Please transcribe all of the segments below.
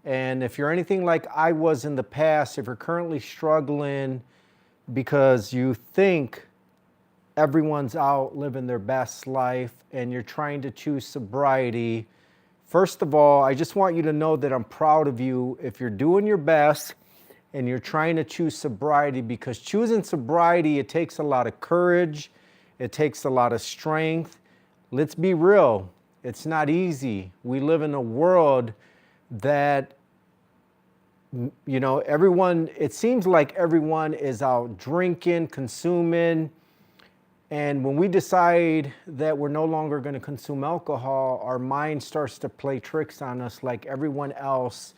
And if you're anything like I was in the past, if you're currently struggling because you think everyone's out living their best life and you're trying to choose sobriety, first of all, I just want you to know that I'm proud of you if you're doing your best and you're trying to choose sobriety, because choosing sobriety, it takes a lot of courage, it takes a lot of strength. Let's be real, it's not easy. We live in a world that, everyone, it seems like everyone is out drinking, consuming. And when we decide that we're no longer going to consume alcohol, our mind starts to play tricks on us like everyone else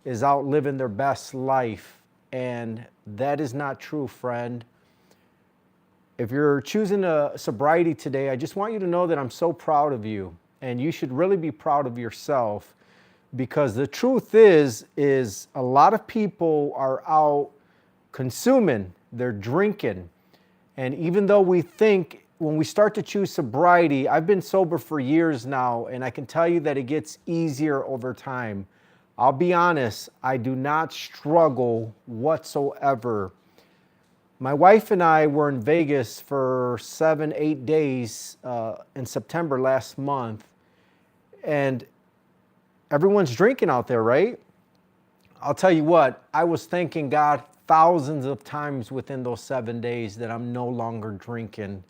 is out living their best life. And that is not true, friend. If you're choosing a sobriety today, I just want you to know that I'm so proud of you. And you should really be proud of yourself, because the truth is a lot of people are out consuming, they're drinking. And even though we think, when we start to choose sobriety, I've been sober for years now, and I can tell you that it gets easier over time. I'll be honest, I do not struggle whatsoever. My wife and I were in Vegas for 7-8 days in September last month, and everyone's drinking out there, right? I'll tell you what, I was thanking God thousands of times within those 7 days that I'm no longer drinking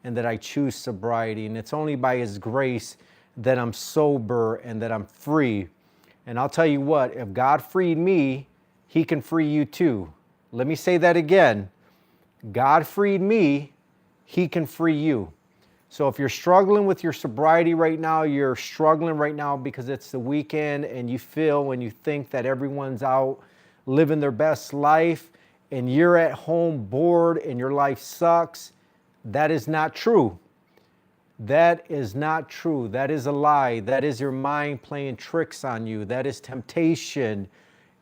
and that I choose sobriety. And it's only by His grace that I'm sober and that I'm free. And I'll tell you what, if God freed me, He can free you too. Let me say that again. God freed me, He can free you. So if you're struggling with your sobriety right now, you're struggling right now because it's the weekend and you feel when you think that everyone's out living their best life and you're at home bored and your life sucks, that is not true. That is not true. That is a lie. That is your mind playing tricks on you. That is temptation.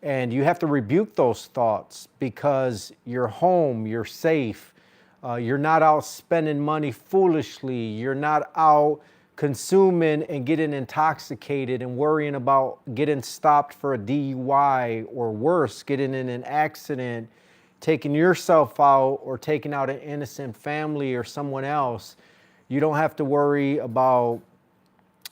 And you have to rebuke those thoughts, because you're home, you're safe. You're not out spending money foolishly. You're not out consuming and getting intoxicated and worrying about getting stopped for a DUI, or worse, getting in an accident, taking yourself out, or taking out an innocent family or someone else. You don't have to worry about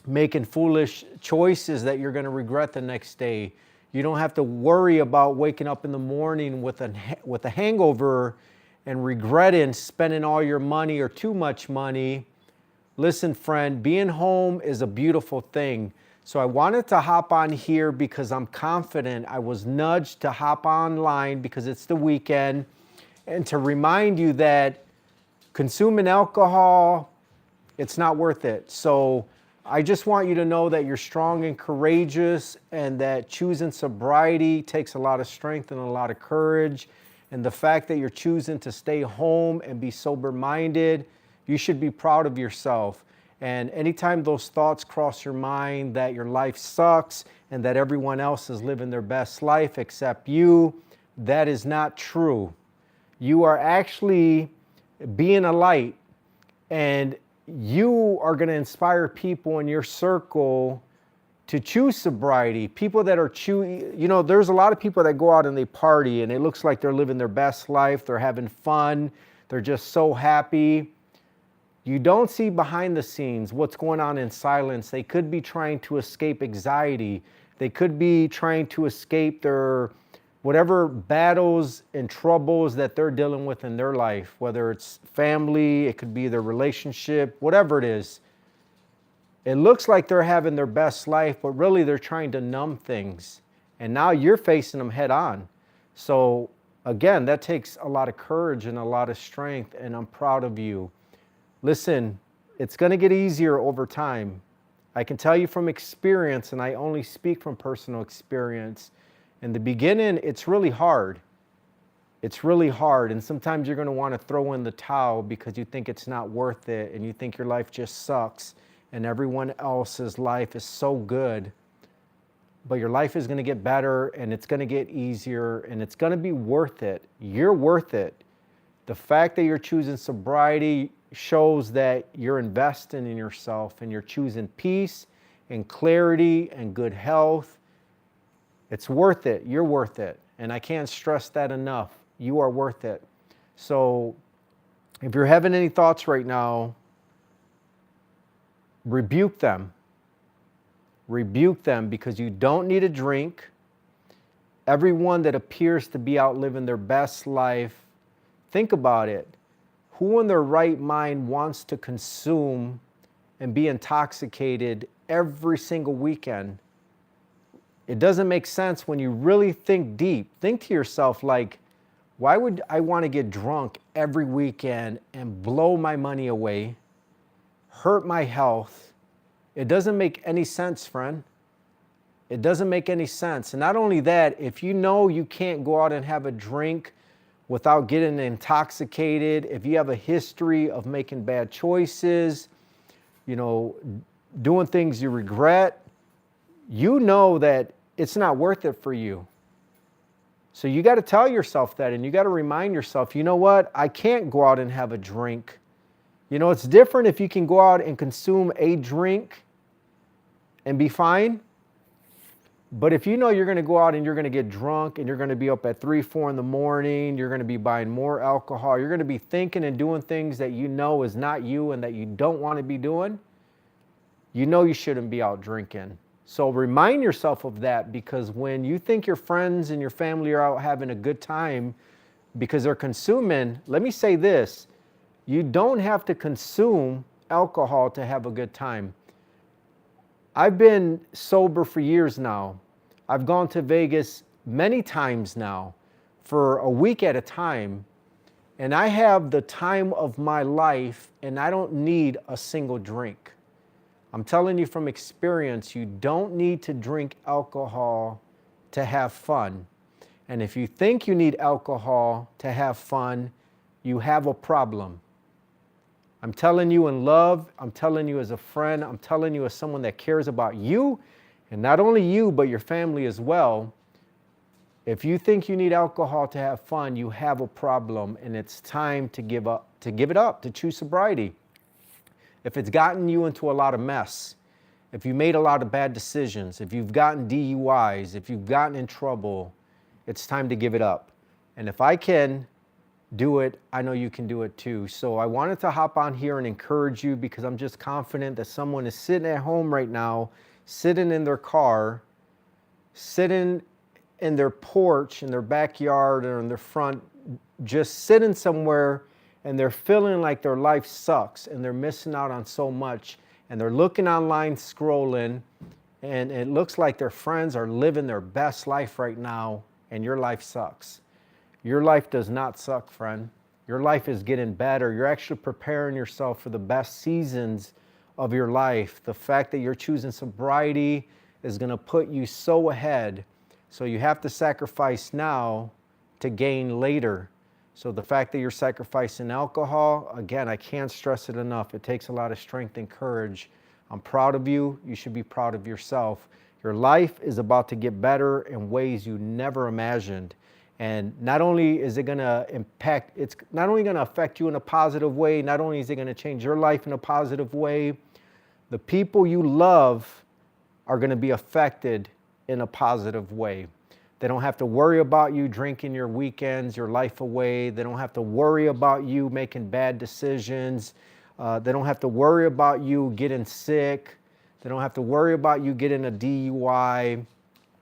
making foolish choices that you're going to regret the next day. You don't have to worry about waking up in the morning with a hangover and regretting spending all your money or too much money. Listen, friend, being home is a beautiful thing. So I wanted to hop on here because I'm confident. I was nudged to hop online because it's the weekend, and to remind you that consuming alcohol, it's not worth it. So I just want you to know that you're strong and courageous, and that choosing sobriety takes a lot of strength and a lot of courage. And the fact that you're choosing to stay home and be sober-minded, you should be proud of yourself. And anytime those thoughts cross your mind that your life sucks and that everyone else is living their best life except you, that is not true. You are actually being a light, and you are going to inspire people in your circle to choose sobriety. People that are there's a lot of people that go out and they party and it looks like they're living their best life. They're having fun. They're just so happy. You don't see behind the scenes what's going on in silence. They could be trying to escape anxiety. They could be trying to escape their whatever battles and troubles that they're dealing with in their life, whether it's family, it could be their relationship, whatever it is. It looks like they're having their best life, but really they're trying to numb things. And now you're facing them head on. So again, that takes a lot of courage and a lot of strength, and I'm proud of you. Listen, it's going to get easier over time. I can tell you from experience, and I only speak from personal experience. In the beginning, it's really hard. It's really hard, and sometimes you're going to want to throw in the towel because you think it's not worth it, and you think your life just sucks, and everyone else's life is so good. But your life is going to get better, and it's going to get easier, and it's going to be worth it. You're worth it. The fact that you're choosing sobriety shows that you're investing in yourself, and you're choosing peace and clarity and good health. It's worth it. You're worth it. And I can't stress that enough. You are worth it. So if you're having any thoughts right now, rebuke them. Rebuke them, because you don't need a drink. Everyone that appears to be out living their best life, think about it. Who in their right mind wants to consume and be intoxicated every single weekend? It doesn't make sense when you really think deep. Think to yourself, like, why would I want to get drunk every weekend and blow my money away, hurt my health? It doesn't make any sense, friend. It doesn't make any sense. And not only that, if you know you can't go out and have a drink without getting intoxicated, if you have a history of making bad choices, doing things you regret, you know that it's not worth it for you. So you got to tell yourself that, and you got to remind yourself, you know what? I can't go out and have a drink. It's different if you can go out and consume a drink and be fine. But if you know you're going to go out and you're going to get drunk and you're going to be up at 3, 4 in the morning, you're going to be buying more alcohol, you're going to be thinking and doing things that you know is not you and that you don't want to be doing, you shouldn't be out drinking. So remind yourself of that, because when you think your friends and your family are out having a good time because they're consuming, let me say this, you don't have to consume alcohol to have a good time. I've been sober for years now. I've gone to Vegas many times now for a week at a time, and I have the time of my life, and I don't need a single drink. I'm telling you from experience, you don't need to drink alcohol to have fun. And if you think you need alcohol to have fun, you have a problem. I'm telling you in love, I'm telling you as a friend, I'm telling you as someone that cares about you, and not only you, but your family as well. If you think you need alcohol to have fun, you have a problem, and it's time to give it up, to choose sobriety. If it's gotten you into a lot of mess, if you made a lot of bad decisions, if you've gotten DUIs, if you've gotten in trouble, it's time to give it up. And if I can do it, I know you can do it too. So I wanted to hop on here and encourage you, because I'm just confident that someone is sitting at home right now, sitting in their car, sitting in their porch, in their backyard, or in their front, just sitting somewhere, and they're feeling like their life sucks and they're missing out on so much, and they're looking online, scrolling, and it looks like their friends are living their best life right now, and your life sucks. Your life does not suck, friend. Your life is getting better. You're actually preparing yourself for the best seasons of your life. The fact that you're choosing sobriety is going to put you so ahead. So you have to sacrifice now to gain later. So the fact that you're sacrificing alcohol, again, I can't stress it enough. It takes a lot of strength and courage. I'm proud of you. You should be proud of yourself. Your life is about to get better in ways you never imagined. And not only is it going to impact, it's not only going to affect you in a positive way, not only is it going to change your life in a positive way, the people you love are going to be affected in a positive way. They don't have to worry about you drinking your weekends, your life away. They don't have to worry about you making bad decisions. They don't have to worry about you getting sick. They don't have to worry about you getting a DUI.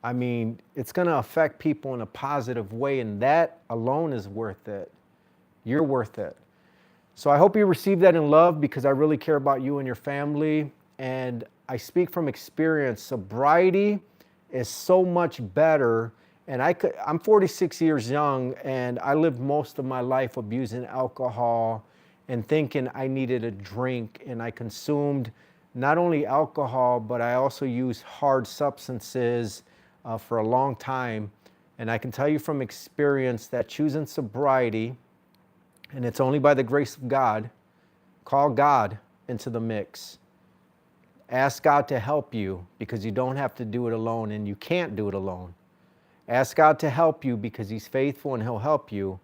I mean, it's going to affect people in a positive way, and that alone is worth it. You're worth it. So I hope you receive that in love, because I really care about you and your family. And I speak from experience. Sobriety is so much better. And I'm 46 years young, and I lived most of my life abusing alcohol and thinking I needed a drink. And I consumed not only alcohol, but I also used hard substances for a long time. And I can tell you from experience that choosing sobriety, and it's only by the grace of God, call God into the mix. Ask God to help you, because you don't have to do it alone, and you can't do it alone. Ask God to help you, because He's faithful and He'll help you.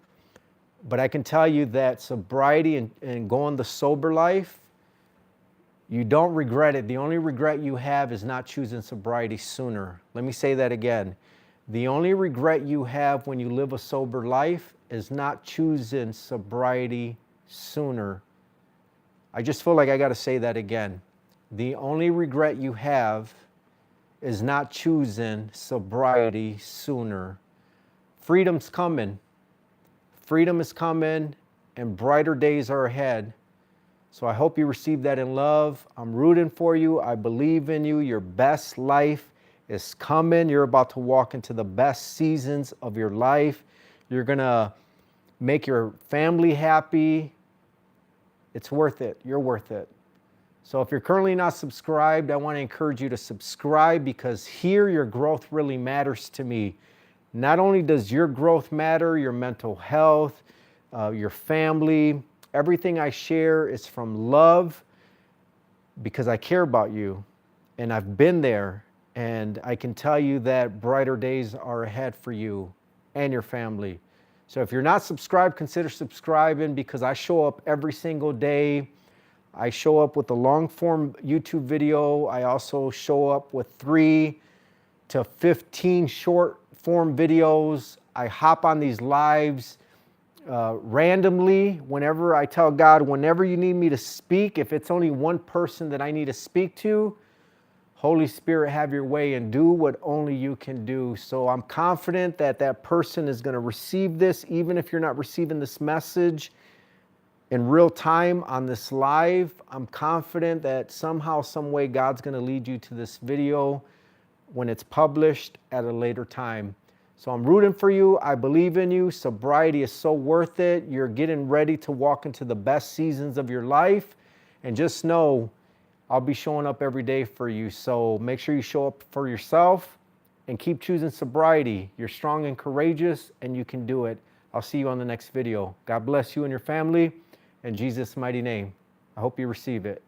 But I can tell you that sobriety and going the sober life, you don't regret it. The only regret you have is not choosing sobriety sooner. Let me say that again. The only regret you have when you live a sober life is not choosing sobriety sooner. I just feel like I got to say that again. The only regret you have is not choosing sobriety sooner. Freedom's coming. Freedom is coming, and brighter days are ahead. So I hope you receive that in love. I'm rooting for you. I believe in you. Your best life is coming. You're about to walk into the best seasons of your life. You're going to make your family happy. It's worth it. You're worth it. So if you're currently not subscribed, I want to encourage you to subscribe, because here your growth really matters to me. Not only does your growth matter, your mental health, your family, everything I share is from love, because I care about you and I've been there, and I can tell you that brighter days are ahead for you and your family. So if you're not subscribed, consider subscribing, because I show up every single day. I show up with a long form YouTube video. I also show up with 3 to 15 short form videos. I hop on these lives randomly whenever I tell God, whenever you need me to speak, if it's only one person that I need to speak to, Holy Spirit, have your way and do what only you can do. So I'm confident that that person is going to receive this, even if you're not receiving this message in real time on this live. I'm confident that somehow, some way, God's going to lead you to this video when it's published at a later time. So I'm rooting for you. I believe in you. Sobriety is so worth it. You're getting ready to walk into the best seasons of your life. And just know, I'll be showing up every day for you. So make sure you show up for yourself and keep choosing sobriety. You're strong and courageous, and you can do it. I'll see you on the next video. God bless you and your family in Jesus' mighty name. I hope you receive it.